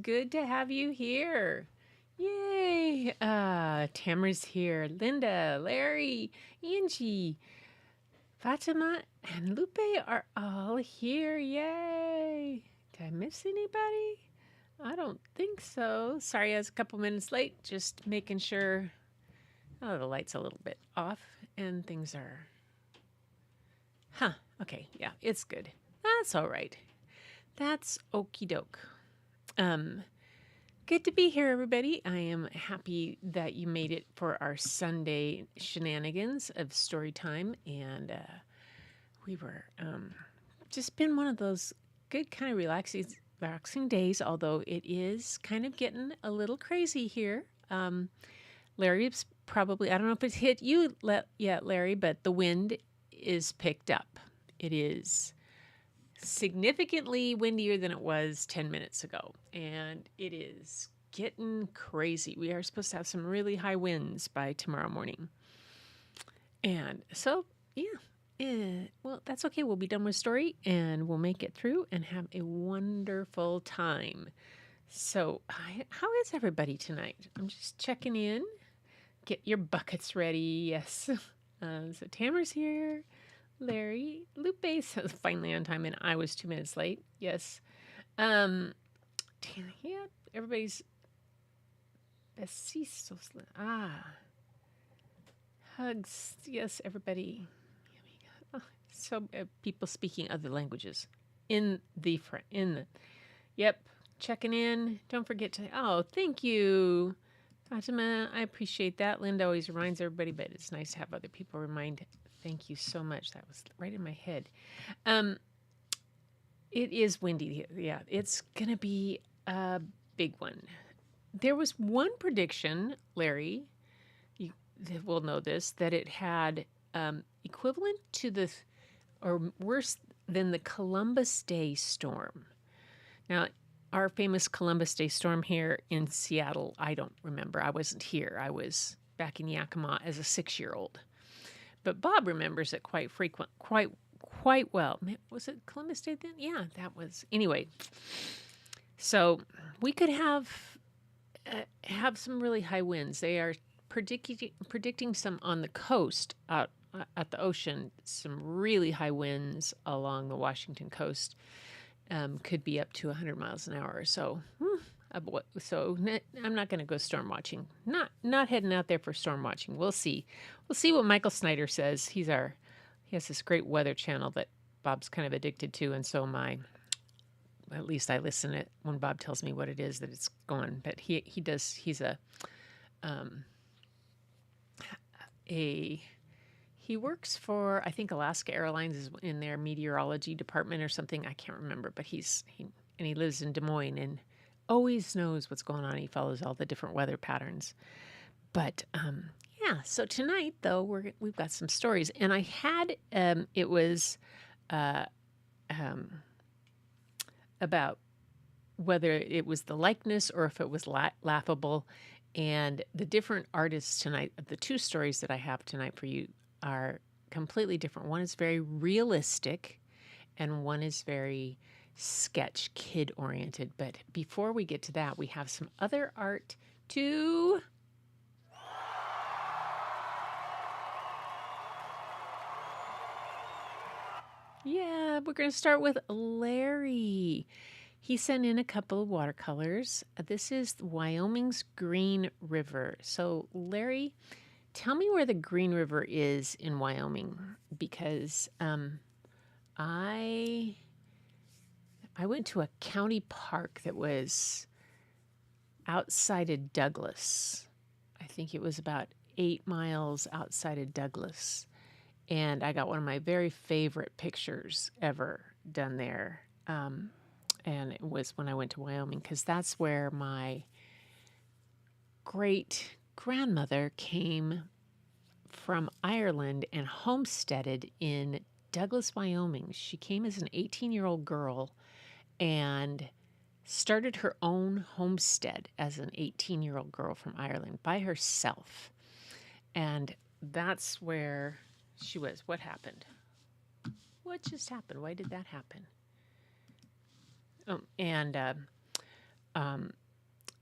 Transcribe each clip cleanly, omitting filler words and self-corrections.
good to have you here. Yay! Tamara's here. Linda, Larry, Angie, Fatima, and Lupe are all here. Yay! Did I miss anybody? I don't think so. Sorry, I was a couple minutes late. Just making sure. Oh, the light's a little bit off and things are. Huh. Okay. Yeah, it's good. That's all right. That's okie doke. Good to be here, everybody. I am happy that you made it for our Sunday shenanigans of story time, and we were just been one of those good kind of relaxing days. Although it is kind of getting a little crazy here. Larry's probably, I don't know if it's hit you yet, Larry, but the wind is picked up. It is significantly windier than it was 10 minutes ago, and it is getting crazy. We are supposed to have some really high winds by tomorrow morning. And so, well, that's okay. We'll be done with story and we'll make it through and have a wonderful time. So, how is everybody tonight? I'm just checking in. Get your buckets ready. Yes. So Tamara's here. Larry, Lupe says finally on time, and I was 2 minutes late. Yes. Yeah, everybody's besitos. Hugs. Yes, everybody. Oh, so people speaking other languages in the Yep, checking in. Don't forget to. Oh, thank you, Fatima. I appreciate that. Linda always reminds everybody, but it's nice to have other people remind. Thank you so much. That was right in my head. It is windy. Yeah, it's going to be a big one. There was one prediction, Larry, you will know this, that it had equivalent to or worse than the Columbus Day storm. Now, our famous Columbus Day storm here in Seattle, I don't remember. I wasn't here. I was back in Yakima as a 6-year-old. But Bob remembers it quite well. Was it Columbus Day then? Yeah, that was. Anyway, so we could have some really high winds. They are predicting some on the coast out at the ocean. Some really high winds along the Washington coast could be up to 100 miles an hour. So. So I'm not going to go storm watching. Not heading out there for storm watching. We'll see. We'll see what Michael Snyder says. He has this great weather channel that Bob's kind of addicted to, and so am I. At least I listen to it when Bob tells me what it is that it's going. But he does. He's he works for, I think, Alaska Airlines is in their meteorology department or something. I can't remember. But he lives in Des Moines and always knows what's going on. He follows all the different weather patterns. But yeah, so tonight though we've got some stories, and I had it was about whether it was the likeness or if it was laughable. And the different artists tonight, the two stories that I have tonight for you are completely different. One is very realistic, and one is very sketch, kid oriented. But before we get to that, we have some other art to we're going to start with Larry. He sent in a couple of watercolors. This is Wyoming's Green River. So Larry, tell me where the Green River is in Wyoming, because I went to a county park that was outside of Douglas. I think it was about 8 miles outside of Douglas. And I got one of my very favorite pictures ever done there. And it was when I went to Wyoming, because that's where my great grandmother came from Ireland and homesteaded in Douglas, Wyoming. She came as an 18-year-old girl and started her own homestead as an 18-year-old girl from Ireland by herself. And that's where she was. What happened? What just happened? Why did that happen? Oh, and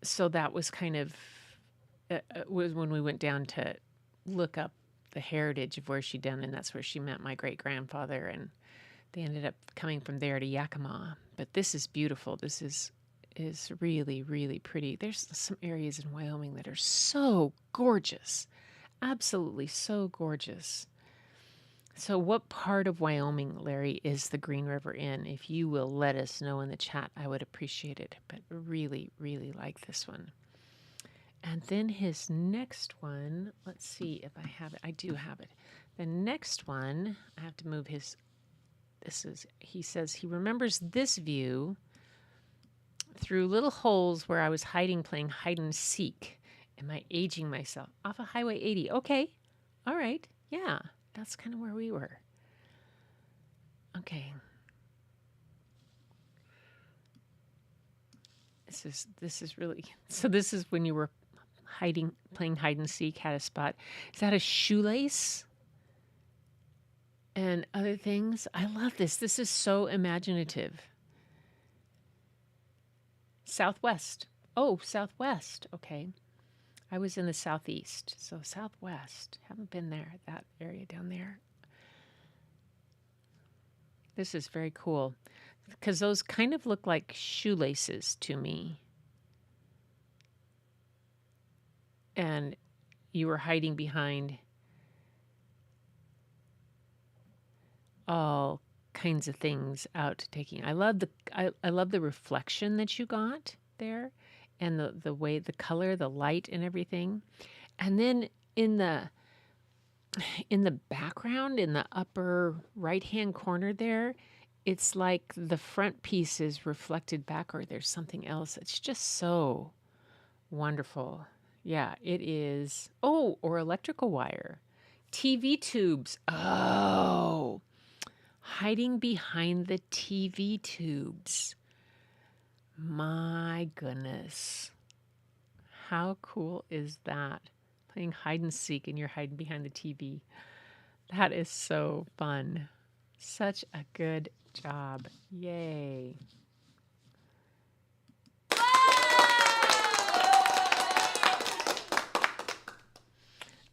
So that was kind of was when we went down to look up the heritage of where she'd done, and that's where she met my great grandfather, and they ended up coming from there to Yakima. But this is beautiful. This is really, really pretty. There's some areas in Wyoming that are so gorgeous, absolutely so gorgeous. So, what part of Wyoming, Larry, is the Green River in? If you will let us know in the chat, I would appreciate it. But really, really like this one. And then his next one, let's see if I have it. I do have it. The next one, I have to move his. He says he remembers this view through little holes where I was hiding playing hide and seek. Am I aging myself? Off of Highway 80. Okay. All right. Yeah. That's kind of where we were. Okay. This is really, so this is when you were playing hide and seek, had a spot. Is that a shoelace? And other things. I love this. This is so imaginative. Southwest. Oh, Southwest. Okay. I was in the Southeast. So Southwest. Haven't been there, that area down there. This is very cool because those kind of look like shoelaces to me. And you were hiding behind all kinds of things out taking. I love the reflection that you got there, and the way, the color, the light, and everything. And then in the background, in the upper right hand corner there, it's like the front piece is reflected back, or there's something else. It's just so wonderful. Yeah, it is. Oh, or electrical wire. TV tubes. Oh, hiding behind the TV tubes. My goodness. How cool is that? Playing hide and seek and you're hiding behind the TV. That is so fun. Such a good job. Yay.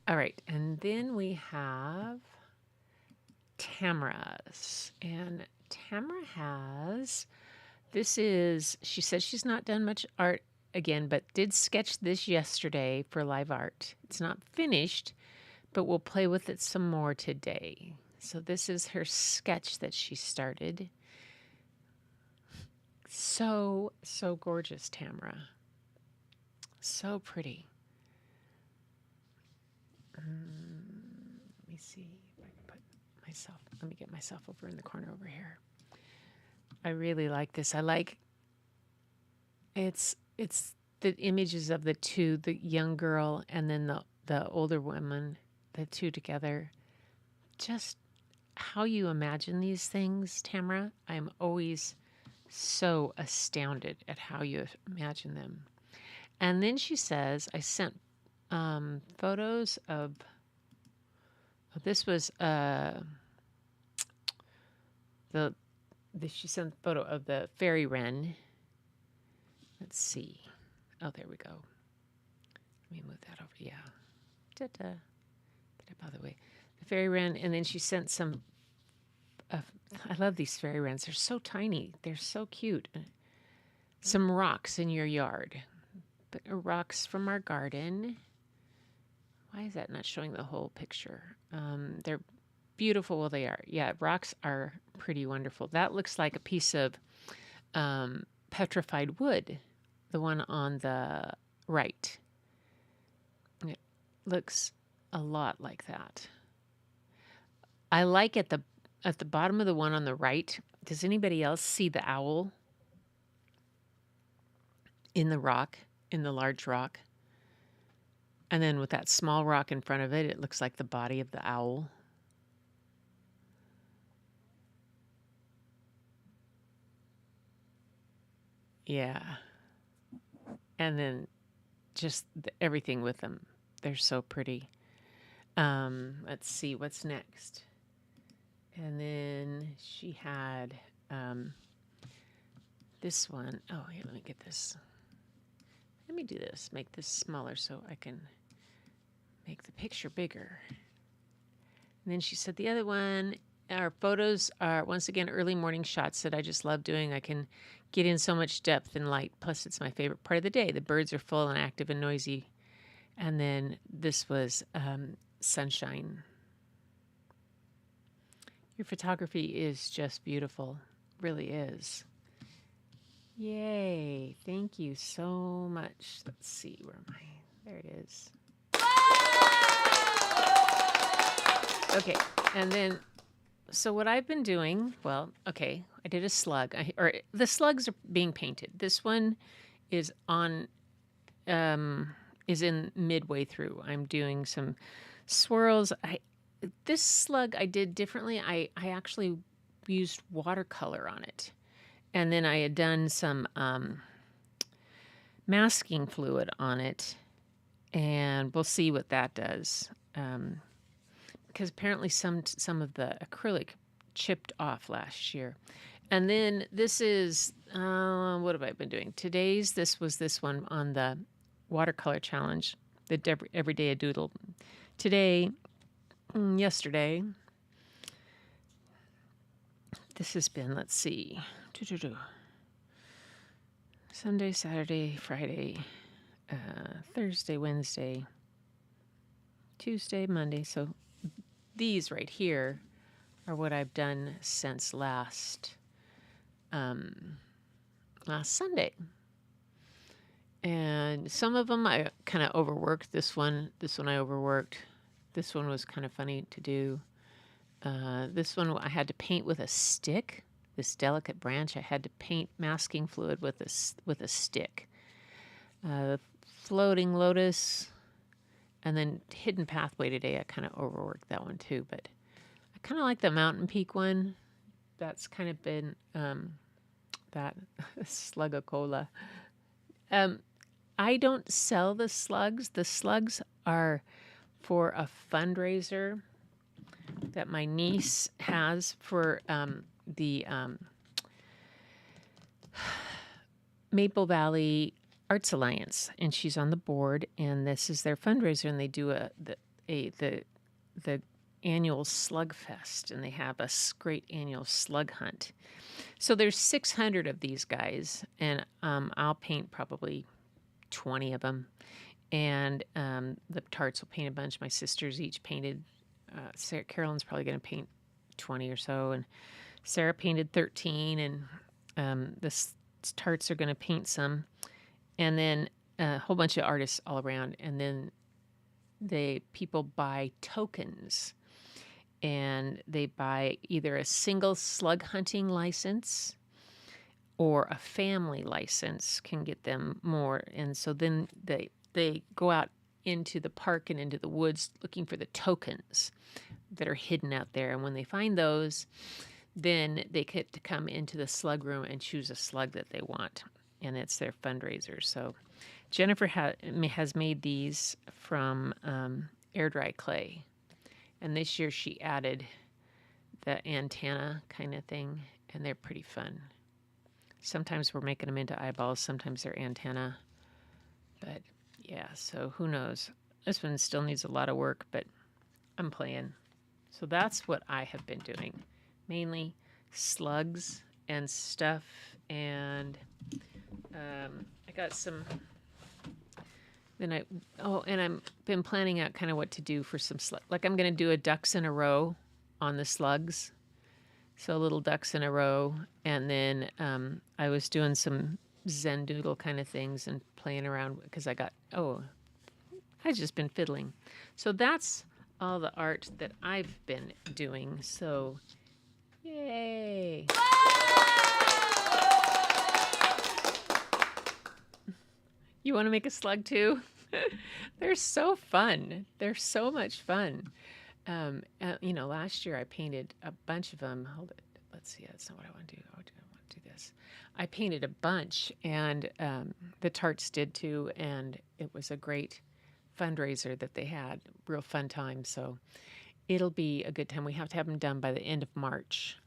All right, and then we have Tamara's. And Tamara has, she says she's not done much art again, but did sketch this yesterday for live art. It's not finished, but we'll play with it some more today. So this is her sketch that she started. So, so gorgeous, Tamara. So pretty. Let me see if I can put myself, let me get myself over in the corner over here. I really like this. I like, it's the images of the two, the young girl and then the older woman, the two together. Just how you imagine these things, Tamara. I'm always so astounded at how you imagine them. And then she says, I sent photos of, this was she sent a photo of the fairy wren. Let's see. Oh, there we go. Let me move that over. Yeah. Ta-da. Get up out of the way. The fairy wren, and then she sent some, I love these fairy wrens. They're so tiny. They're so cute. Some rocks in your yard. But rocks from our garden. Why is that not showing the whole picture? They're beautiful. Well, they are. Yeah, rocks are pretty wonderful. That looks like a piece of petrified wood, the one on the right. It looks a lot like that. I like at the bottom of the one on the right. Does anybody else see the owl in the rock, in the large rock? And then with that small rock in front of it, it looks like the body of the owl. Yeah. And then just everything with them. They're so pretty. Let's see, what's next? And then she had this one. Oh, here, let me get this. let me do this. Make this smaller so I can make the picture bigger. And then she said the other one, our photos are, once again, early morning shots that I just love doing. I can get in so much depth and light. Plus, it's my favorite part of the day. The birds are full and active and noisy. And then this was sunshine. Your photography is just beautiful. Really is. Yay. Thank you so much. Let's see. Where am I? There it is. Okay. And then, so what I've been doing, well, okay, I did a slug. The slugs are being painted. This one is on, is in midway through. I'm doing some swirls. This slug I did differently. I actually used watercolor on it. And then I had done some masking fluid on it. And we'll see what that does. Because apparently some of the acrylic chipped off last year. And then this is, what have I been doing? This was this one on the watercolor challenge, the every day a doodle. Today, yesterday, this has been, let's see, Sunday, Saturday, Friday, Thursday, Wednesday, Tuesday, Monday. So these right here are what I've done since last Sunday. And some of them I kind of overworked. This one I overworked. This one was kind of funny to do. This one I had to paint with a stick. This delicate branch I had to paint masking fluid with a stick. Floating lotus, and then hidden pathway today. I kind of overworked that one too, but I kind of like the mountain peak one. That's kind of been that slug-a-cola. I don't sell the slugs. The slugs are for a fundraiser that my niece has for the Maple Valley Arts Alliance, and she's on the board. And this is their fundraiser, and they do the annual slug fest, and they have a great annual slug hunt. So there's 600 of these guys, and I'll paint probably 20 of them. And the tarts will paint a bunch. My sisters each painted. Carolyn's probably going to paint 20 or so, and Sarah painted 13, and the tarts are going to paint some, and then a whole bunch of artists all around. And then people buy tokens, and they buy either a single slug hunting license or a family license can get them more. And so then they go out into the park and into the woods looking for the tokens that are hidden out there. And when they find those, then they get to come into the slug room and choose a slug that they want. And it's their fundraiser. So Jennifer has made these from air dry clay. And this year she added the antenna kind of thing, and they're pretty fun. Sometimes we're making them into eyeballs, sometimes they're antenna. But yeah, so who knows? This one still needs a lot of work, but I'm playing. So that's what I have been doing. Mainly slugs and stuff. And I got some... and I've been planning out kind of what to do for some slugs. Like I'm going to do a ducks in a row on the slugs. So little ducks in a row. And then I was doing some Zen doodle kind of things and playing around because I've just been fiddling. So that's all the art that I've been doing. So yay. You want to make a slug too? They're so fun. They're so much fun. Last year I painted a bunch of them. Hold it. Let's see. That's not what I want to do. I want to do this. I painted a bunch, and the tarts did too. And it was a great fundraiser that they had. Real fun time. So it'll be a good time. We have to have them done by the end of March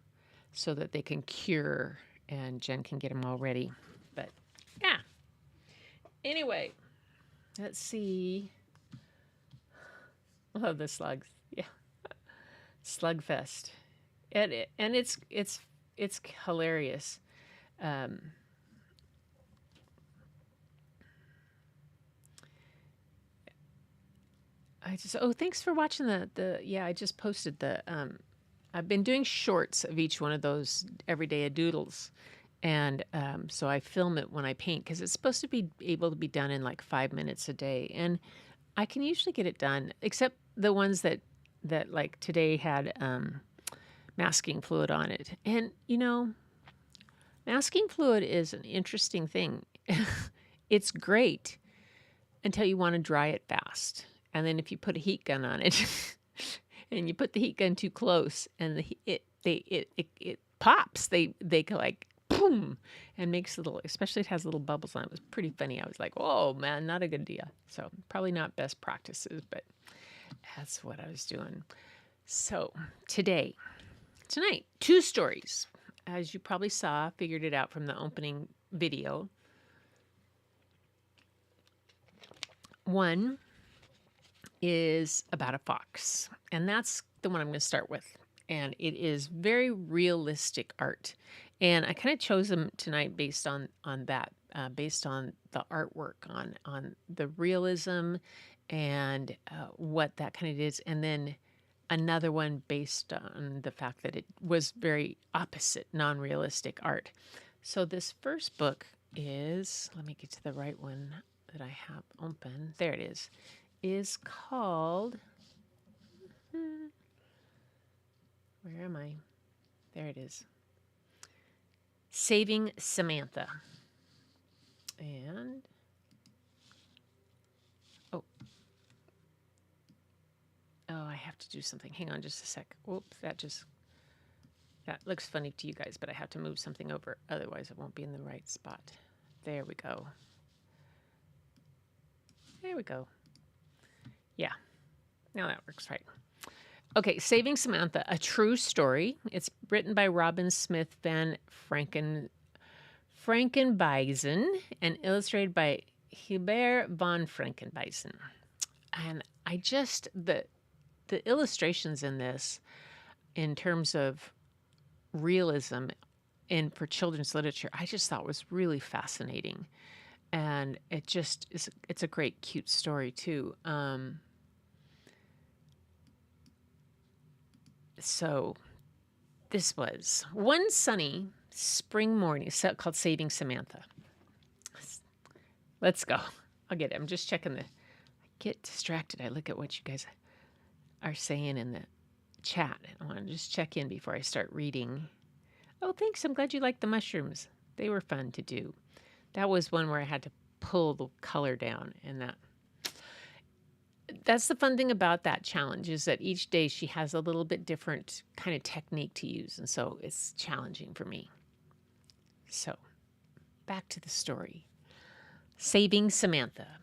so that they can cure and Jen can get them all ready. But yeah. Anyway, let's see. I love the slugs. Yeah, Slugfest, and it's hilarious. Um, thanks for watching the yeah, I just posted the I've been doing shorts of each one of those everyday doodles. And so I film it when I paint because it's supposed to be able to be done in like 5 minutes a day. And I can usually get it done, except the ones that like today had masking fluid on it. And masking fluid is an interesting thing. It's great until you want to dry it fast. And then if you put a heat gun on it and you put the heat gun too close and it pops, they go like boom and makes little, especially it has little bubbles on it. It was pretty funny. I was like, oh man, not a good idea. So probably not best practices, but that's what I was doing. So tonight, 2 stories. As you probably saw, figured it out from the opening video. One is about a fox, and that's the one I'm going to start with. And it is very realistic art. And I kind of chose them tonight based on that, based on the artwork, on the realism and what that kind of is. And then another one based on the fact that it was very opposite, non-realistic art. So this first book is, let me get to the right one that I have open. There it is called, where am I? There it is. Saving Samantha. And, oh, I have to do something. Hang on just a sec. Oops, that looks funny to you guys, but I have to move something over. Otherwise, it won't be in the right spot. There we go. There we go. Yeah, now that works right. Okay, Saving Samantha, a true story. It's written by Robin Smith Van Frankenbeisen and illustrated by Hubert von Frankenbeisen. And I just, the illustrations in this, in terms of realism and for children's literature, I just thought was really fascinating. And it just is, it's a great, cute story too. So this was one sunny spring morning, called Saving Samantha. Let's go. I'll get it. I'm just checking I get distracted. I look at what you guys are saying in the chat. I want to just check in before I start reading. Oh, thanks. I'm glad you liked the mushrooms. They were fun to do. That was one where I had to pull the color down, and that's the fun thing about that challenge, is that each day she has a little bit different kind of technique to use, and so it's challenging for me. So back to the story. Saving Samantha.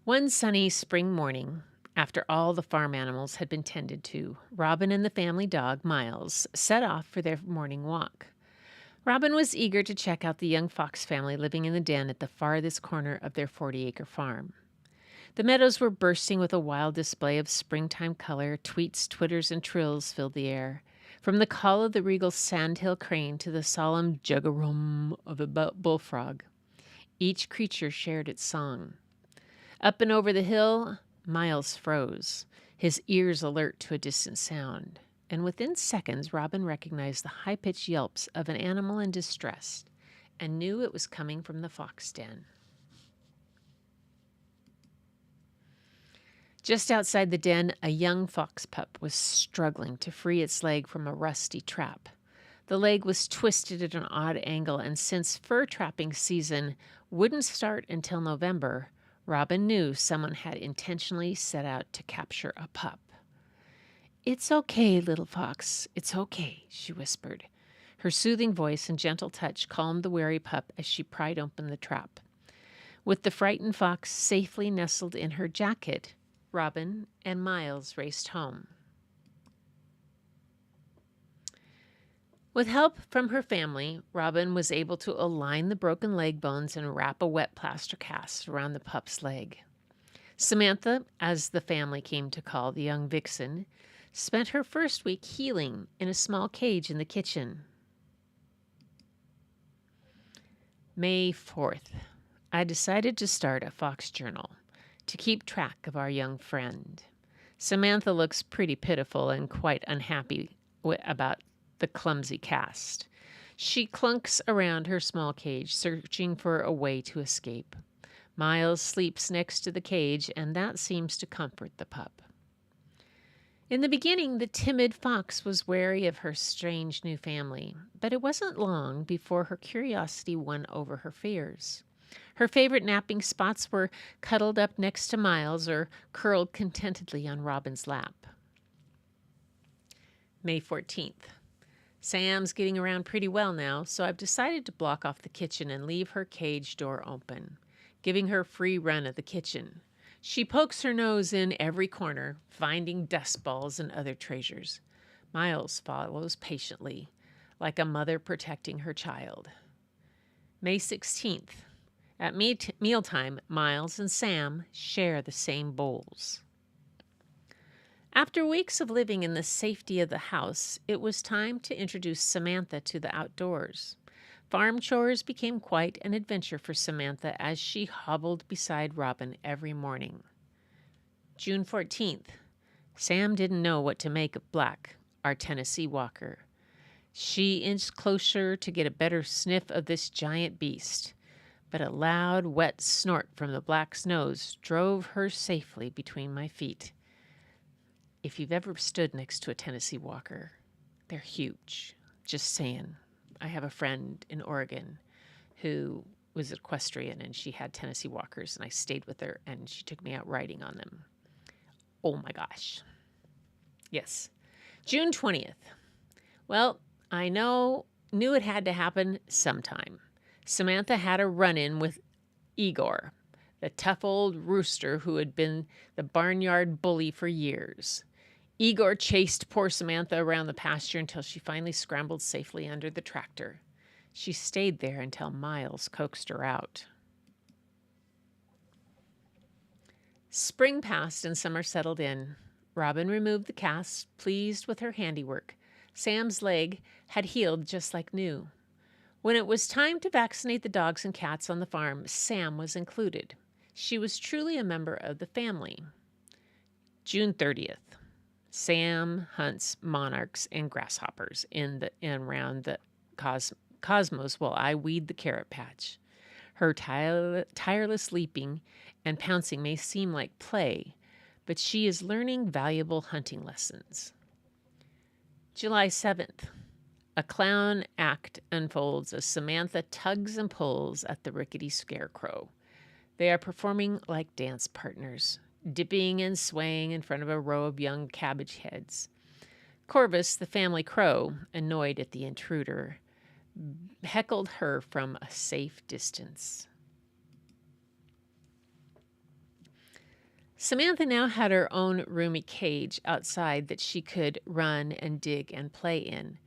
One sunny spring morning, after all the farm animals had been tended to, Robin and the family dog, Miles, set off for their morning walk. Robin was eager to check out the young fox family living in the den at the farthest corner of their 40-acre farm. The meadows were bursting with a wild display of springtime color. Tweets, twitters, and trills filled the air. From the call of the regal sandhill crane to the solemn juggarum of a bullfrog, each creature shared its song. Up and over the hill, Miles froze, his ears alert to a distant sound. And within seconds, Robin recognized the high-pitched yelps of an animal in distress and knew it was coming from the fox den. Just outside the den, a young fox pup was struggling to free its leg from a rusty trap. The leg was twisted at an odd angle, and since fur trapping season wouldn't start until November, Robin knew someone had intentionally set out to capture a pup. "It's okay, little fox, it's okay," she whispered. Her soothing voice and gentle touch calmed the wary pup as she pried open the trap. With the frightened fox safely nestled in her jacket, Robin and Miles raced home. With help from her family, Robin was able to align the broken leg bones and wrap a wet plaster cast around the pup's leg. Samantha, as the family came to call the young vixen, spent her first week healing in a small cage in the kitchen. May 4th. I decided to start a fox journal to keep track of our young friend. Samantha looks pretty pitiful and quite unhappy about the clumsy cast. She clunks around her small cage, searching for a way to escape. Miles sleeps next to the cage, and that seems to comfort the pup. In the beginning, the timid fox was wary of her strange new family, but it wasn't long before her curiosity won over her fears. Her favorite napping spots were cuddled up next to Miles or curled contentedly on Robin's lap. May 14th. Sam's getting around pretty well now, so I've decided to block off the kitchen and leave her cage door open, giving her free run of the kitchen. She pokes her nose in every corner, finding dust balls and other treasures. Miles follows patiently, like a mother protecting her child. May 16th. At mealtime, Miles and Sam share the same bowls. After weeks of living in the safety of the house, it was time to introduce Samantha to the outdoors. Farm chores became quite an adventure for Samantha as she hobbled beside Robin every morning. June 14th. Sam didn't know what to make of Black, our Tennessee Walker. She inched closer to get a better sniff of this giant beast, but a loud, wet snort from the Black's nose drove her safely between my feet. If you've ever stood next to a Tennessee Walker, they're huge. Just saying. I have a friend in Oregon who was equestrian, and she had Tennessee Walkers, and I stayed with her, and she took me out riding on them. Oh my gosh. Yes. June 20th. Well, I knew it had to happen sometime. Samantha had a run-in with Igor, the tough old rooster who had been the barnyard bully for years. Igor chased poor Samantha around the pasture until she finally scrambled safely under the tractor. She stayed there until Miles coaxed her out. Spring passed and summer settled in. Robin removed the cast, pleased with her handiwork. Sam's leg had healed just like new. When it was time to vaccinate the dogs and cats on the farm, Sam was included. She was truly a member of the family. June 30th. Sam hunts monarchs and grasshoppers in and around the cosmos while I weed the carrot patch. Her tireless leaping and pouncing may seem like play, but she is learning valuable hunting lessons. July 7th. A clown act unfolds as Samantha tugs and pulls at the rickety scarecrow. They are performing like dance partners, dipping and swaying in front of a row of young cabbage heads. Corvus, the family crow, annoyed at the intruder, heckled her from a safe distance. Samantha now had her own roomy cage outside that she could run and dig and play in.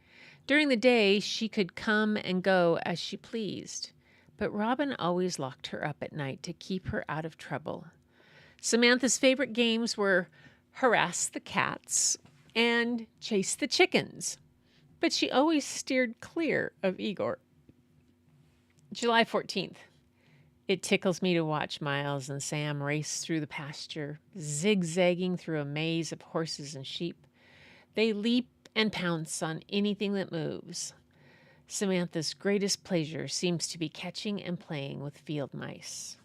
During the day, she could come and go as she pleased, but Robin always locked her up at night to keep her out of trouble. Samantha's favorite games were harass the cats and chase the chickens, but she always steered clear of Igor. July 14th. It tickles me to watch Miles and Sam race through the pasture, zigzagging through a maze of horses and sheep. They leap and pounce on anything that moves. Samantha's greatest pleasure seems to be catching and playing with field mice.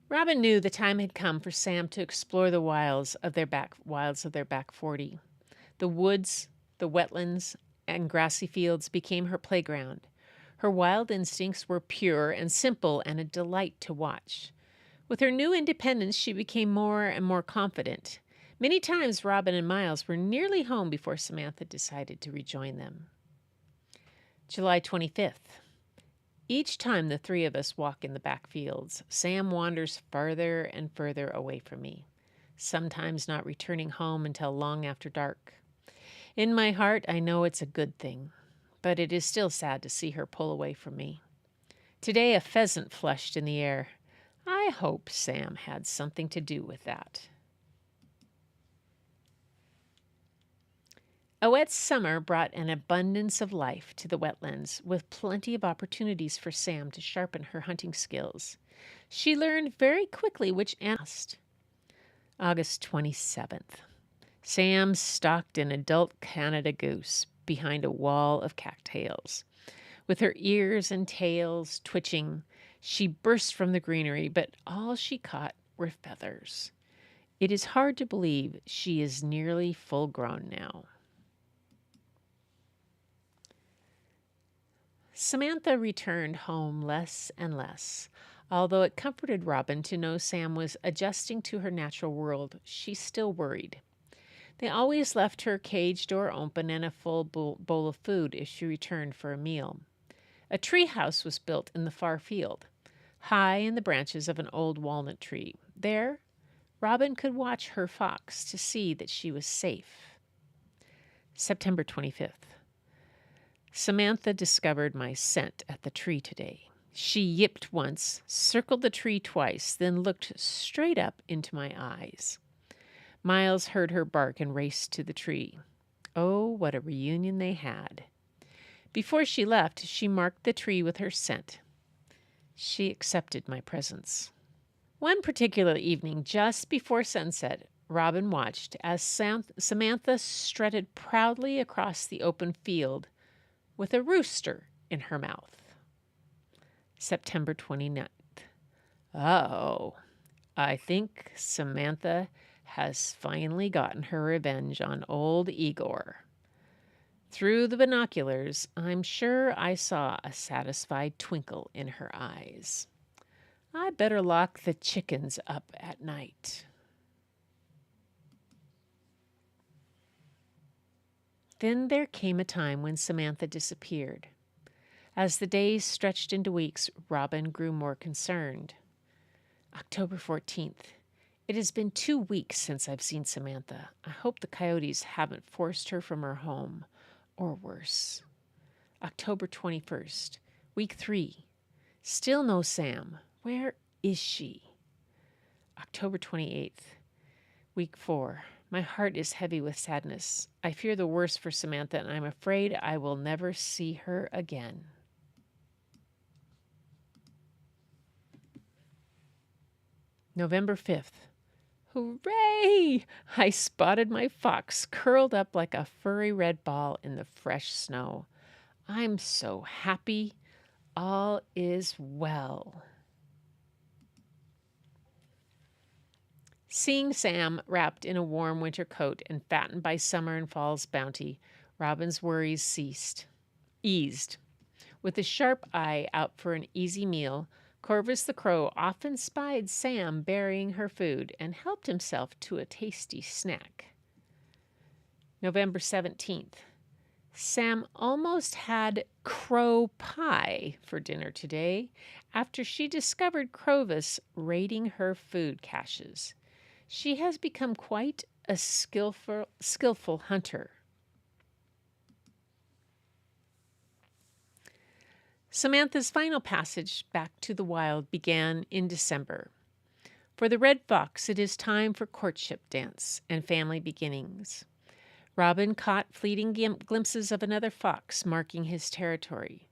Robin knew the time had come for Sam to explore the wilds of their back 40. The woods, the wetlands, and grassy fields became her playground. Her wild instincts were pure and simple and a delight to watch. With her new independence, she became more and more confident. Many times Robin and Miles were nearly home before Samantha decided to rejoin them. July 25th. Each time the three of us walk in the back fields, Sam wanders further and further away from me, sometimes not returning home until long after dark. In my heart, I know it's a good thing, but it is still sad to see her pull away from me. Today, a pheasant flushed in the air. I hope Sam had something to do with that. A wet summer brought an abundance of life to the wetlands, with plenty of opportunities for Sam to sharpen her hunting skills. She learned very quickly which animals. August 27th. Sam stalked an adult Canada goose behind a wall of cattails. With her ears and tails twitching, she burst from the greenery, but all she caught were feathers. It is hard to believe she is nearly full grown now. Samantha returned home less and less. Although it comforted Robin to know Sam was adjusting to her natural world, she still worried. They always left her cage door open and a full bowl of food if she returned for a meal. A tree house was built in the far field, high in the branches of an old walnut tree. There, Robin could watch her fox to see that she was safe. September 25th. Samantha discovered my scent at the tree today. She yipped once, circled the tree twice, then looked straight up into my eyes. Miles heard her bark and raced to the tree. Oh, what a reunion they had. Before she left, she marked the tree with her scent. She accepted my presence. One particular evening, just before sunset, Robin watched as Samantha strutted proudly across the open field with a rooster in her mouth. September 29th. Oh, I think Samantha has finally gotten her revenge on old Igor. Through the binoculars, I'm sure I saw a satisfied twinkle in her eyes. I better lock the chickens up at night. Then there came a time when Samantha disappeared. As the days stretched into weeks, Robin grew more concerned. October 14th. It has been 2 weeks since I've seen Samantha. I hope the coyotes haven't forced her from her home, or worse. October 21st. Week 3. Still no Sam. Where is she? October 28th. Week 4. My heart is heavy with sadness. I fear the worst for Samantha, and I'm afraid I will never see her again. November 5th. Hooray! I spotted my fox curled up like a furry red ball in the fresh snow. I'm so happy. All is well. Seeing Sam wrapped in a warm winter coat and fattened by summer and fall's bounty, Robin's worries eased. With a sharp eye out for an easy meal, Corvus the crow often spied Sam burying her food and helped himself to a tasty snack. November 17th. Sam almost had crow pie for dinner today after she discovered Corvus raiding her food caches. She has become quite a skillful hunter. Samantha's final passage back to the wild began in December. For the red fox, it is time for courtship dance and family beginnings. Robin caught fleeting glimpses of another fox marking his territory.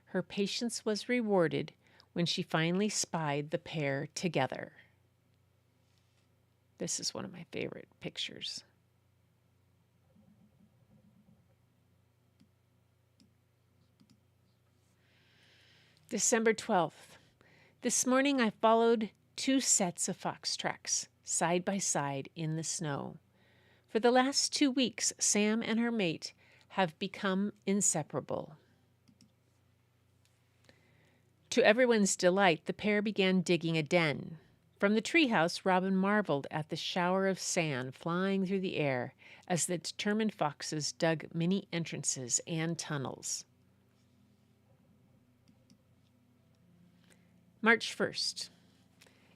Her patience was rewarded when she finally spied the pair together. This is one of my favorite pictures. December 12th. This morning I followed 2 sets of fox tracks, side by side in the snow. For the last 2 weeks, Sam and her mate have become inseparable. To everyone's delight, the pair began digging a den. From the treehouse, Robin marveled at the shower of sand flying through the air as the determined foxes dug many entrances and tunnels. March 1st.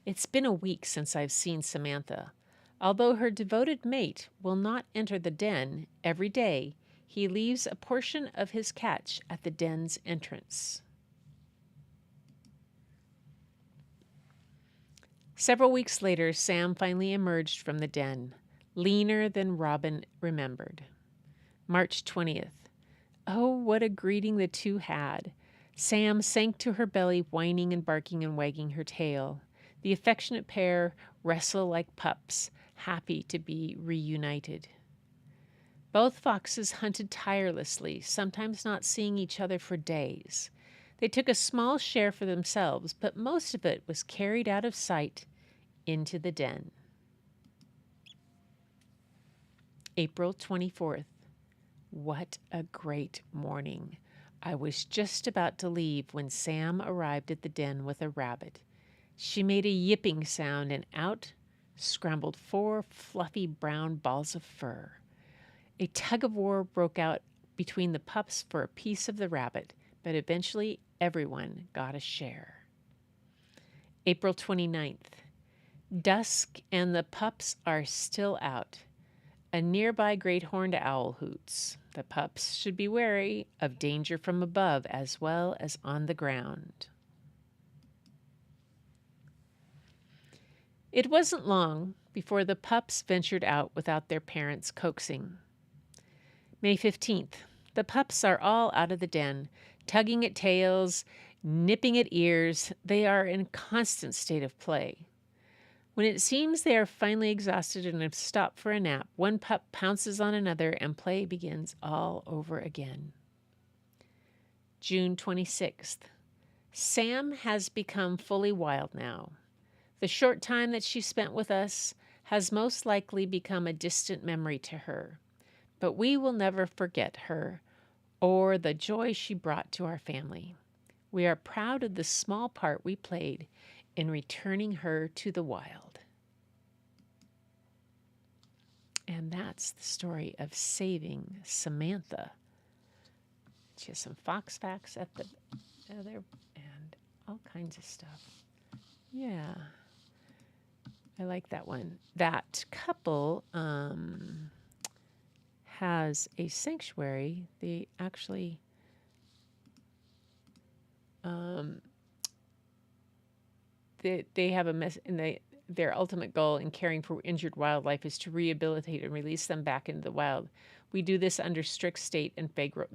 It's been a week since I've seen Samantha. Although her devoted mate will not enter the den every day, He leaves a portion of his catch at the den's entrance. Several weeks later, Sam finally emerged from the den, leaner than Robin remembered. March 20th. Oh, what a greeting the two had. Sam sank to her belly, whining and barking and wagging her tail. The affectionate pair wrestle like pups, happy to be reunited. Both foxes hunted tirelessly, sometimes not seeing each other for days. They took a small share for themselves, but most of it was carried out of sight into the den. April 24th. What a great morning. I was just about to leave when Sam arrived at the den with a rabbit. She made a yipping sound, and out scrambled 4 fluffy brown balls of fur. A tug-of-war broke out between the pups for a piece of the rabbit, but eventually everyone got a share. April 29th. Dusk and the pups are still out. A nearby great horned owl hoots. The pups should be wary of danger from above as well as on the ground. It wasn't long before the pups ventured out without their parents' coaxing. May 15th. The pups are all out of the den, tugging at tails, nipping at ears. They are in constant state of play. When it seems they are finally exhausted and have stopped for a nap, one pup pounces on another and play begins all over again. June 26th. Sam has become fully wild now. The short time that she spent with us has most likely become a distant memory to her, but we will never forget her or the joy she brought to our family. We are proud of the small part we played in returning her to the wild. And that's the story of saving Samantha. She has some fox facts at the other and all kinds of stuff. Yeah, I like that one. That couple has a sanctuary. They actually they have a mess, and their ultimate goal in caring for injured wildlife is to rehabilitate and release them back into the wild. We do this under strict state and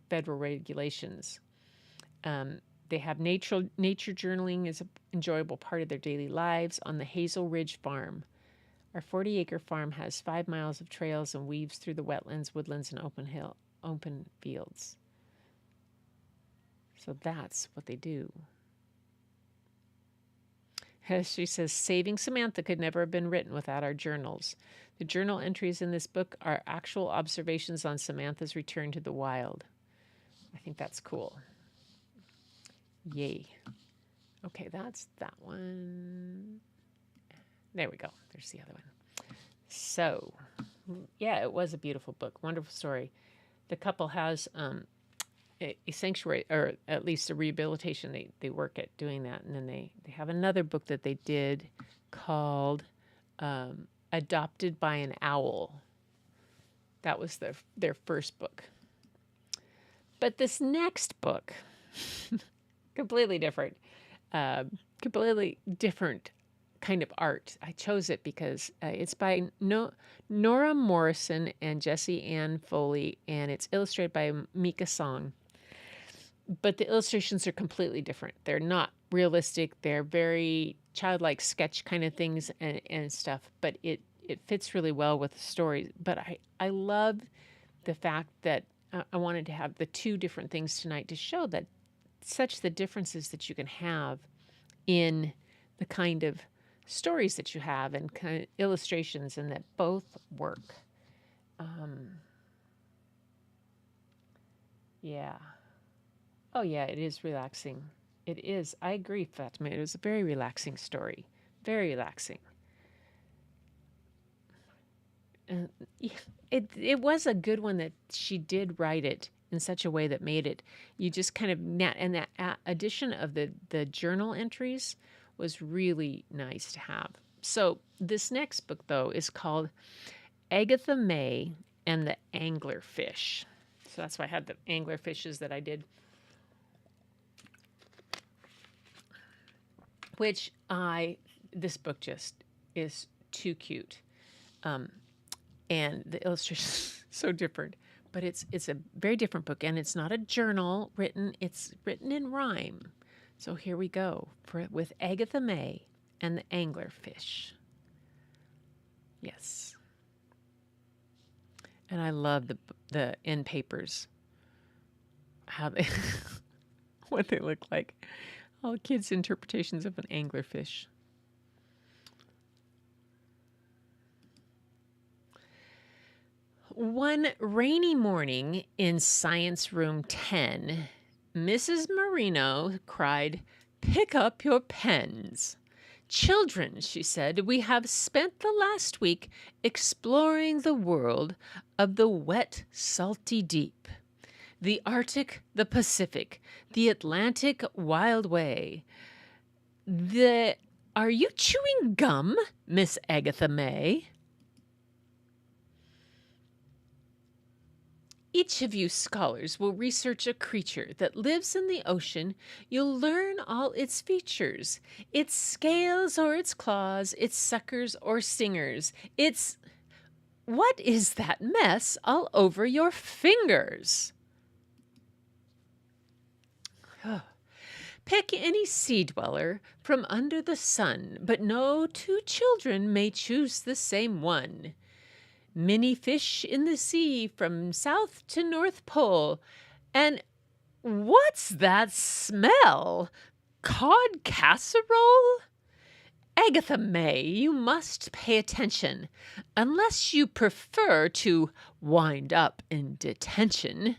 federal regulations. They have nature journaling is an enjoyable part of their daily lives on the Hazel Ridge Farm. Our 40-acre farm has 5 miles of trails and weaves through the wetlands, woodlands, and open fields. So that's what they do. As she says, saving Samantha could never have been written without our journals. The journal entries in this book are actual observations on Samantha's return to the wild. I think that's cool. Yay. Okay, that's that one. There we go. There's the other one. So, yeah, it was a beautiful book. Wonderful story. The couple has a sanctuary, or at least a rehabilitation. They work at doing that. And then they have another book that they did called Adopted by an Owl. That was their first book. But this next book, completely different kind of art. I chose it because it's by Nora Morrison and Jessie Ann Foley, and it's illustrated by Mika Song. But the illustrations are completely different. They're not realistic. They're very childlike sketch kind of things and stuff, but it fits really well with the story. But I love the fact that I wanted to have the two different things tonight to show that such the differences that you can have in the kind of stories that you have and kind of illustrations, and that both work. Yeah. Oh, yeah, it is relaxing. It is. I agree, Fatima. It was a very relaxing story. Very relaxing. It was a good one that she did write it in such a way that made it, you just kind of, and that addition of the journal entries was really nice to have. So this next book, though, is called Agatha May and the Anglerfish. So that's why I had the angler fishes that I did. This book just is too cute. And the illustration's so different. But it's a very different book, and it's not a journal it's written in rhyme. So here we go with Agatha May and the anglerfish. Yes. And I love the end papers, how they what they look like. All kids' interpretations of an anglerfish. One rainy morning in Science Room 10, Mrs. Marino cried, "Pick up your pens." "Children," she said, "we have spent the last week exploring the world of the wet, salty deep. The Arctic, the Pacific, the Atlantic wild way. Are you chewing gum, Miss Agatha May?" "Each of you scholars will research a creature that lives in the ocean. You'll learn all its features, its scales or its claws, its suckers or stingers, its... What is that mess all over your fingers?" "Pick any sea dweller from under the sun, but no two children may choose the same one. Many fish in the sea from south to north pole. And what's that smell? Cod casserole? Agatha May, you must pay attention, unless you prefer to wind up in detention."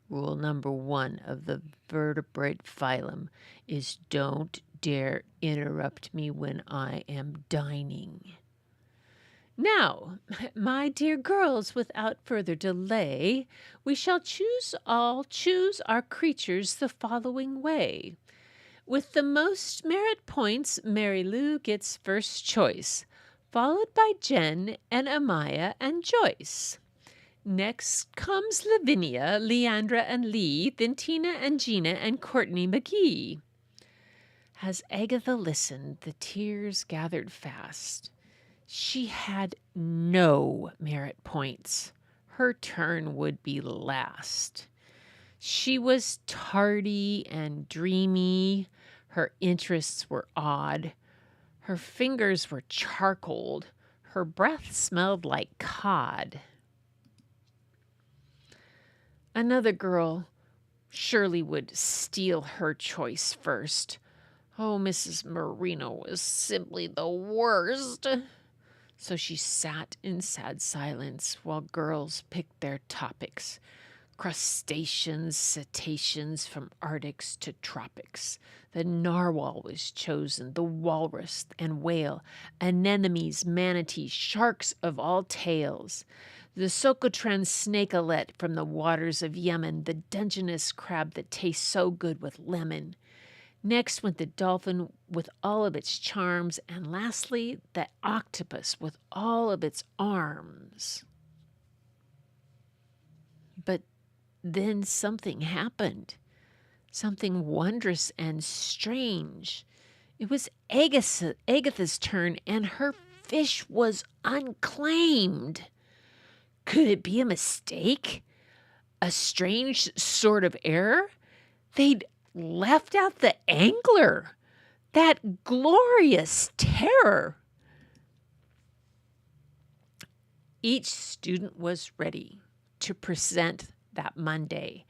Rule number 1 of the vertebrate phylum is don't dare interrupt me when I am dining. Now, my dear girls, without further delay, we shall choose our creatures the following way. With the most merit points, Mary Lou gets first choice, followed by Jen and Amaya and Joyce. Next comes Lavinia, Leandra, and Lee, then Tina and Gina and Courtney McGee. As Agatha listened, the tears gathered fast. She had no merit points. Her turn would be last. She was tardy and dreamy. Her interests were odd. Her fingers were charcoaled. Her breath smelled like cod. Another girl surely would steal her choice first. Oh, Mrs. Marino was simply the worst. So she sat in sad silence while girls picked their topics. Crustaceans, cetaceans from Arctics to tropics. The narwhal was chosen, the walrus and whale, anemones, manatees, sharks of all tails. The Socotran snakelet from the waters of Yemen, the Dungeness crab that tastes so good with lemon. Next went the dolphin with all of its charms, and lastly, the octopus with all of its arms. But then something happened, something wondrous and strange. It was Agatha's turn, and her fish was unclaimed. Could it be a mistake? A strange sort of error? They'd left out the angler, that glorious terror. Each student was ready to present that Monday,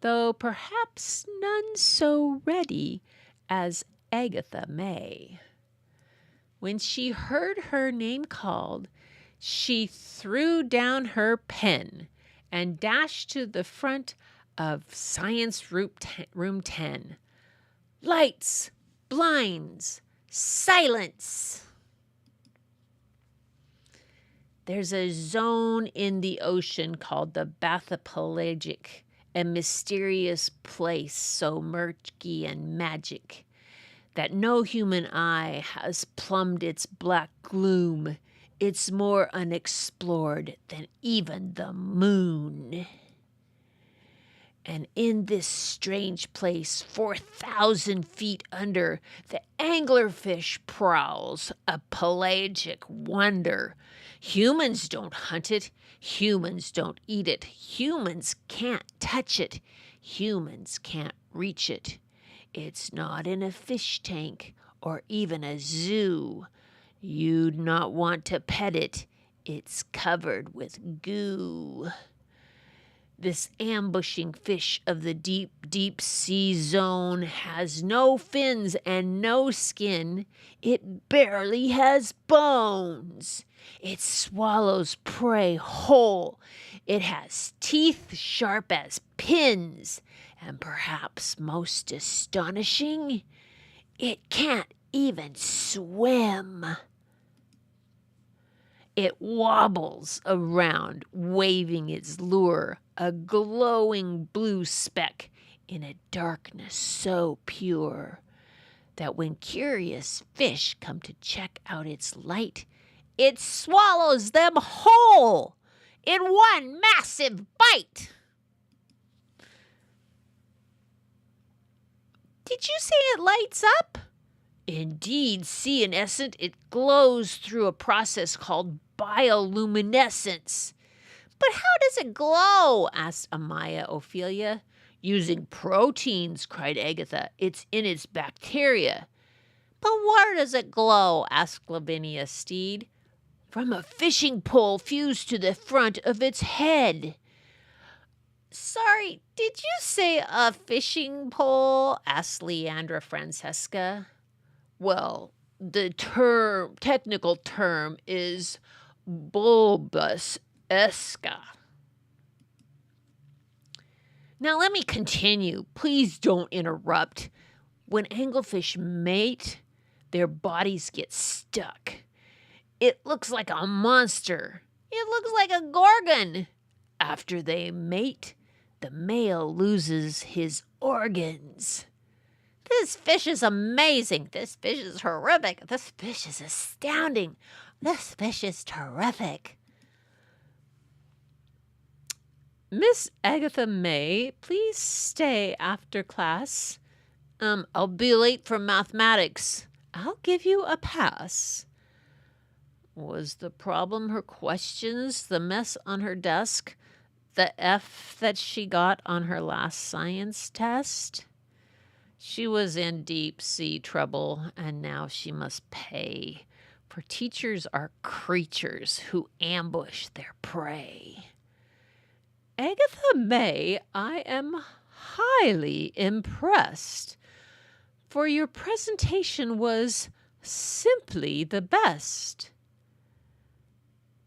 though perhaps none so ready as Agatha May. When she heard her name called, she threw down her pen and dashed to the front of Science Room 10. Lights, blinds, silence. There's a zone in the ocean called the bathypelagic, a mysterious place so murky and magic that no human eye has plumbed its black gloom It's more unexplored than even the moon. And in this strange place, 4,000 feet under, the anglerfish prowls, a pelagic wonder. Humans don't hunt it. Humans don't eat it. Humans can't touch it. Humans can't reach it. It's not in a fish tank or even a zoo. You'd not want to pet it. It's covered with goo. This ambushing fish of the deep, deep sea zone has no fins and no skin. It barely has bones. It swallows prey whole. It has teeth sharp as pins. And perhaps most astonishing, it can't even swim. It wobbles around, waving its lure, a glowing blue speck in a darkness so pure that when curious fish come to check out its light, it swallows them whole in one massive bite. Did you say it lights up? Indeed, senescent, it glows through a process called bioluminescence. But how does it glow? Asked Amaya Ophelia. Using proteins, cried Agatha. It's in its bacteria. But where does it glow? Asked Lavinia Steed. From a fishing pole fused to the front of its head. Sorry, did you say a fishing pole? Asked Leandra Francesca. Well, the technical term is bulbous esca. Now let me continue. Please don't interrupt. When anglefish mate, their bodies get stuck. It looks like a monster. It looks like a gorgon. After they mate, the male loses his organs. This fish is amazing. This fish is horrific. This fish is astounding. This fish is terrific. Miss Agatha May, please stay after class. I'll be late for mathematics. I'll give you a pass. Was the problem her questions, the mess on her desk, the F that she got on her last science test? She was in deep sea trouble, and now she must pay, for teachers are creatures who ambush their prey. Agatha May, I am highly impressed, for your presentation was simply the best.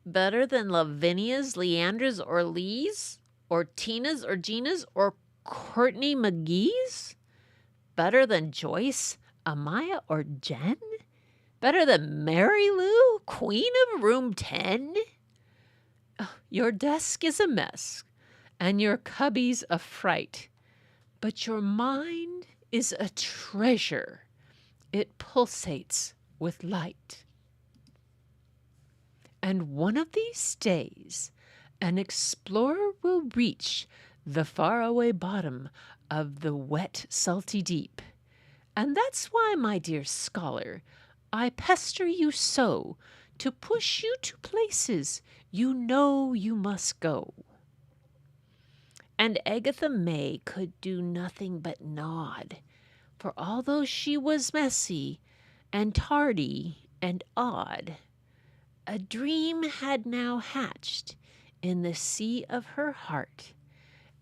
Better than Lavinia's, Leandra's, or Lee's, or Tina's, or Gina's, or Courtney McGee's? Better than Joyce, Amaya, or Jen? Better than Mary Lou, queen of room 10? Your desk is a mess, and your cubby's a fright, but your mind is a treasure. It pulsates with light. And one of these days, an explorer will reach the faraway bottom of the wet, salty deep. And that's why, my dear scholar, I pester you so to push you to places you know you must go. And Agatha May could do nothing but nod, for although she was messy and tardy and odd, a dream had now hatched in the sea of her heart.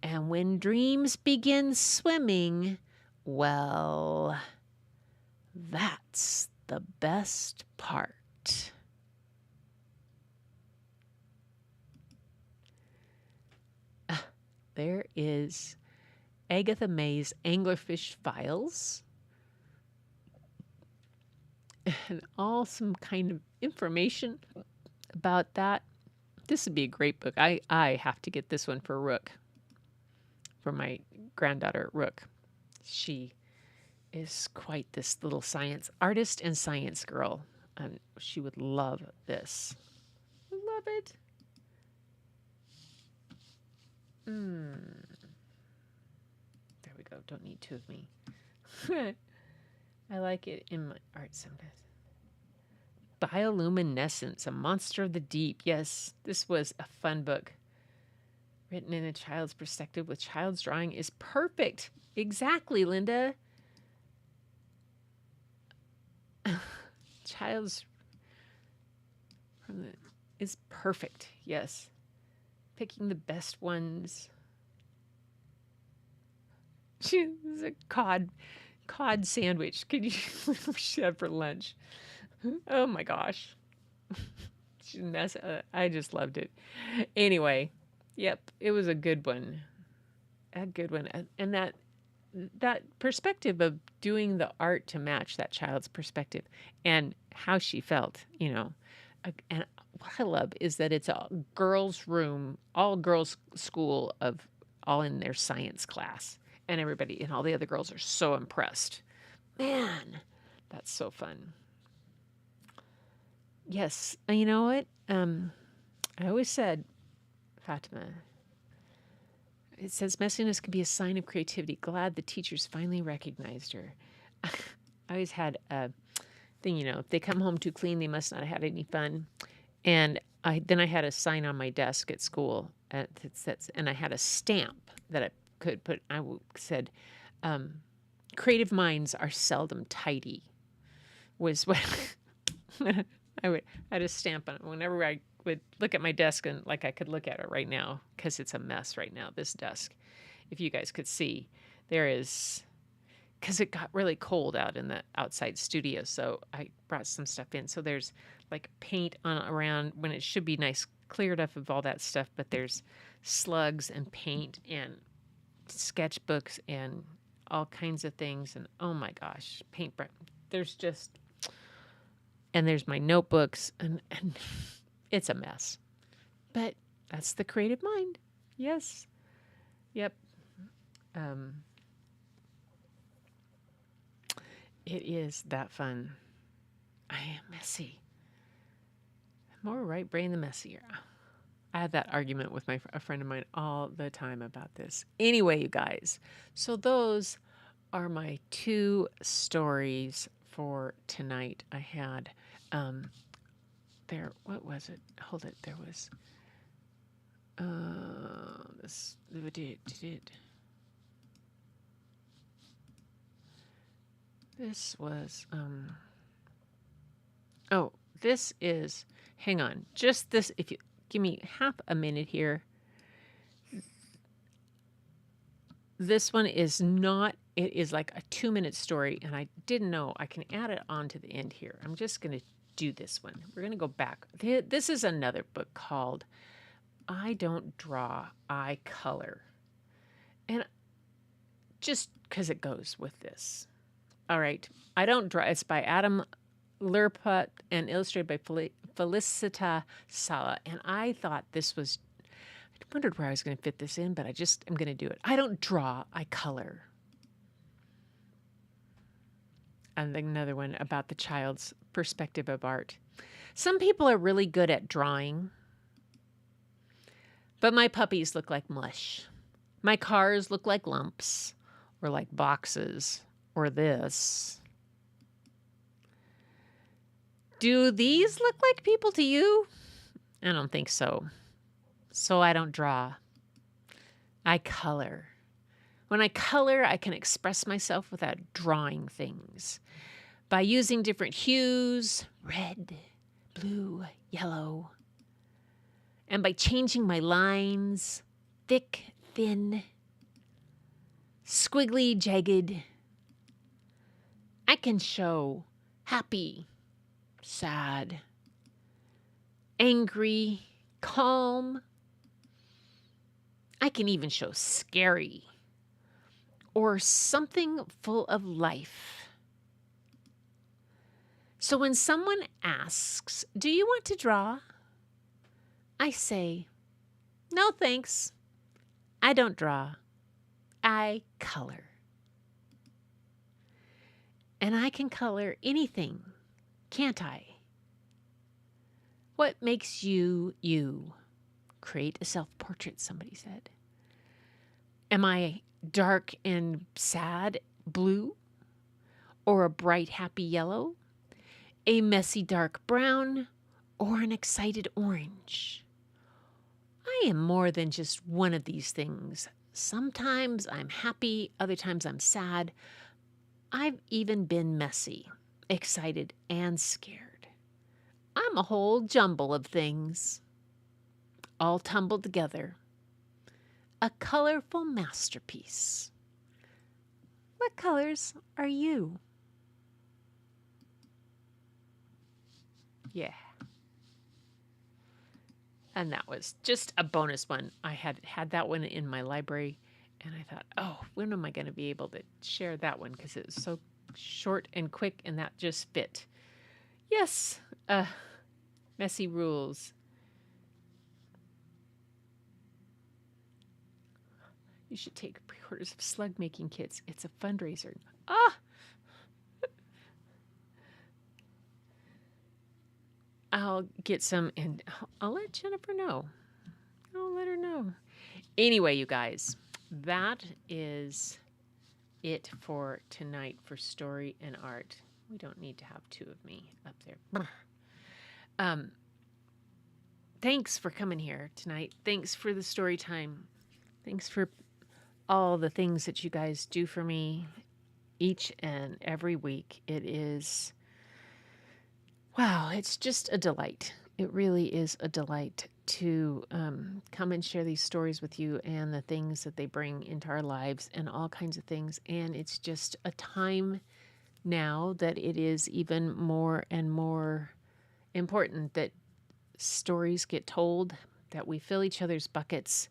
And when dreams begin swimming, well, that's the best part. There is Agatha May's Anglerfish Files and all some kind of information about that. This would be a great book. I have to get this one for Rook, for my granddaughter Rook. She is quite this little science artist and science girl, and she would love this. There we go. Don't need two of me. I like it in my art sometimes. Bioluminescence, a monster of the deep. Yes, this was a fun book. Written in a child's perspective with child's drawing is perfect. Exactly, Linda. Child's is perfect. Yes. Picking the best ones. She's a cod sandwich. Could you have for lunch? Oh my gosh. I just loved it. Anyway, yep, it was a good one. A good one. And that perspective of doing the art to match that child's perspective and how she felt, And what I love is that it's a girls' room, all girls' school of all in their science class. And everybody and all the other girls are so impressed. Man, that's so fun. Yes. And you know what? I always said, Fatima, it says messiness can be a sign of creativity. Glad the teachers finally recognized her. I always had a thing, if they come home too clean, they must not have had any fun. And I had a sign on my desk at school, and I had a stamp that I could put. Said, "Creative minds are seldom tidy." Was what I had a stamp on it whenever I would look at my desk, and like I could look at it right now because it's a mess right now. This desk, if you guys could see, there is. Because it got really cold out in the outside studio, so I brought some stuff in. So there's like paint on around when it should be nice, cleared up of all that stuff, but there's slugs and paint and sketchbooks and all kinds of things. And oh my gosh, paintbrush. And there's my notebooks, and it's a mess. But that's the creative mind. Yes. Yep. It is that fun. I am messy. More right brain, the messier. I had that argument with a friend of mine all the time about this. Anyway, you guys, so those are my two stories for tonight. I had what was it? Hold it. There was this was this is, hang on, just this, if you give me half a minute here. This one is not, it is like a 2-minute story, and I didn't know I can add it on to the end here. I'm just going to do this one. We're going to go back. This is another book called I Don't Draw, I Color. And just because it goes with this. All right. I Don't Draw. It's by Adam Lurput and illustrated by Felicita Sala. And I thought this was, I wondered where I was going to fit this in, but I'm going to do it. I don't draw, I color. And then another one about the child's perspective of art. Some people are really good at drawing, but my puppies look like mush. My cars look like lumps, or like boxes, or this. Do these look like people to you? I don't think so. So I don't draw. I color. When I color, I can express myself without drawing things. By using different hues, red, blue, yellow. And by changing my lines, thick, thin, squiggly, jagged, I can show happy, sad, angry, calm. I can even show scary or something full of life. So when someone asks, "Do you want to draw?" I say, "No, thanks. I don't draw. I color." And I can color anything, can't I? What makes you, you? Create a self-portrait, somebody said. Am I dark and sad blue? Or a bright happy yellow? A messy dark brown? Or an excited orange? I am more than just one of these things. Sometimes I'm happy, other times I'm sad. I've even been messy, excited, and scared. I'm a whole jumble of things, all tumbled together. A colorful masterpiece. What colors are you? Yeah. And that was just a bonus one. I had that one in my library, and I thought, oh, when am I going to be able to share that one? Because it was so short and quick, and that just fit. Yes, messy rules. You should take pre-orders of slug making kits. It's a fundraiser. Ah! I'll get some, and I'll let Jennifer know. I'll let her know. Anyway, you guys, that is it for tonight for story and art. We don't need to have two of me up there. Thanks for coming here tonight. Thanks for the story time. Thanks for all the things that you guys do for me each and every week. It is, wow, it's just a delight. It really is a delight to come and share these stories with you and the things that they bring into our lives and all kinds of things. And it's just a time now that it is even more and more important that stories get told, that we fill each other's buckets,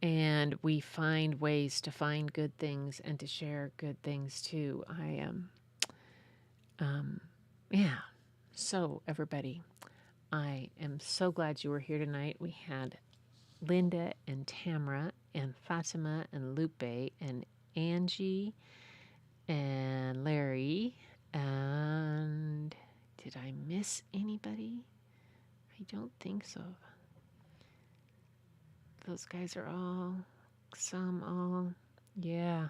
and we find ways to find good things and to share good things too. I am, yeah. So everybody, I am so glad you were here tonight. We had Linda and Tamara and Fatima and Lupe and Angie and Larry. And did I miss anybody? I don't think so. Those guys are all, yeah.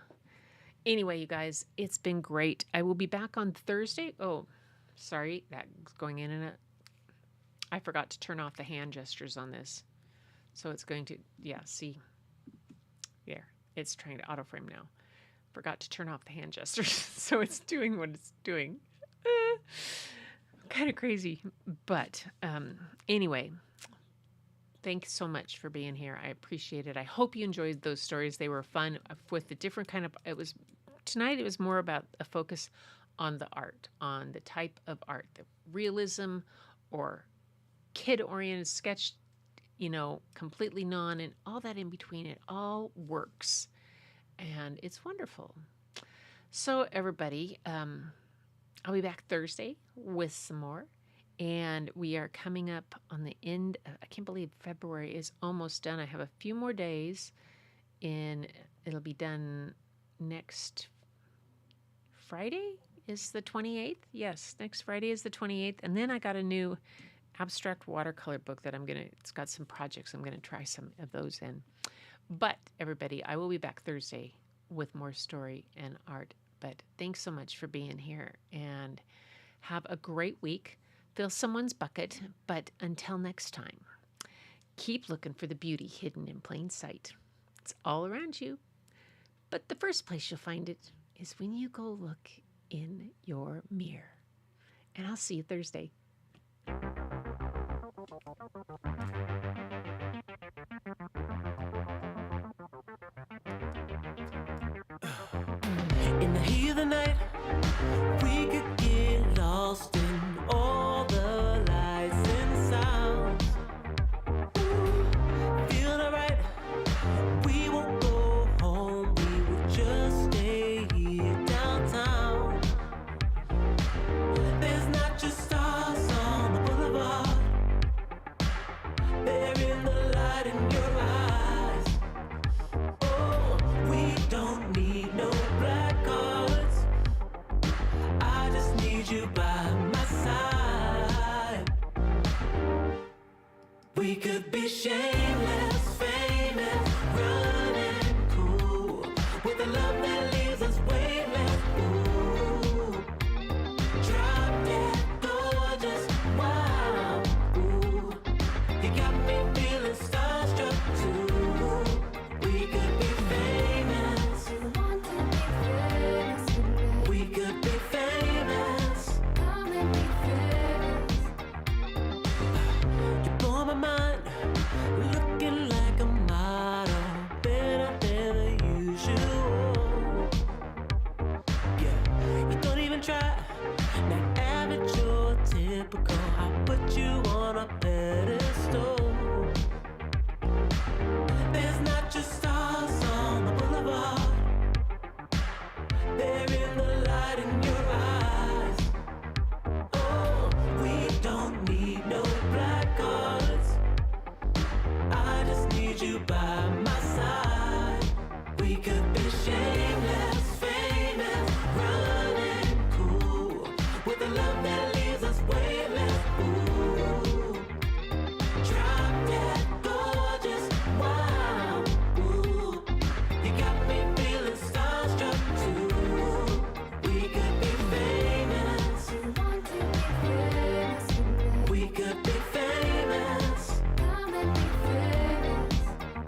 Anyway, you guys, it's been great. I will be back on Thursday. Oh, sorry, that's going in and out. I forgot to turn off the hand gestures on this. So it's going to, yeah, see. There, it's trying to auto-frame now. Forgot to turn off the hand gestures, so it's doing what it's doing. Kind of crazy. But anyway, thanks so much for being here. I appreciate it. I hope you enjoyed those stories. They were fun with the different kind of, tonight it was more about a focus on the art, on the type of art, the realism or kid-oriented sketch, completely non, and all that in between. It all works, and it's wonderful. So everybody, I'll be back Thursday with some more, and we are coming up on the end. I can't believe February is almost done. I have a few more days, and it'll be done next Friday is the 28th. Yes, next Friday is the 28th, and then I got a new abstract watercolor book that it's got some projects. I'm going to try some of those in. But everybody, I will be back Thursday with more story and art. But thanks so much for being here, and have a great week. Fill someone's bucket. But until next time, keep looking for the beauty hidden in plain sight. It's all around you. But the first place you'll find it is when you go look in your mirror. And I'll see you Thursday. In the heat of the night, we could get lost in all the lights and sounds. Feeling alright, we won't go home, we will just stay here downtown. There's not just stars on the boulevard, they're in the light in your eyes. Oh, we don't need no black cards, I just need you by my side. We could be shameless, famous, running cool. try. Not average or typical. I'll put you on a pedestal. There's not just stars on the boulevard. They're in the light in your eyes. Oh, we don't need no black cards. I just need you by my side. We could be shameless, famous, running cool, with a love that leaves us weightless. Ooh, drop dead gorgeous, wow. Ooh, you got me feeling starstruck too. We could be famous. We could be famous.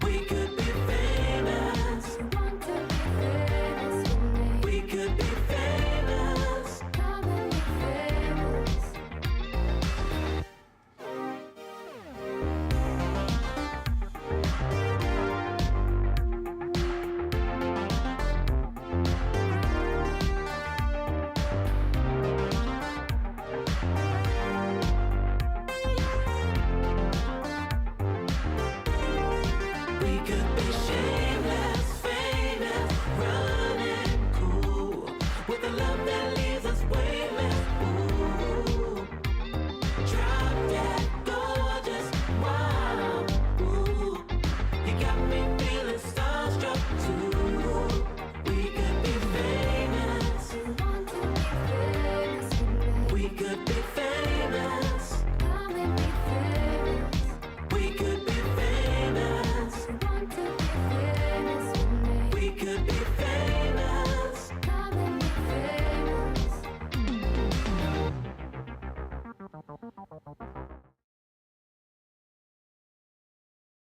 We could be famous. We could be famous. We could be shameless, famous, running cool, with a love that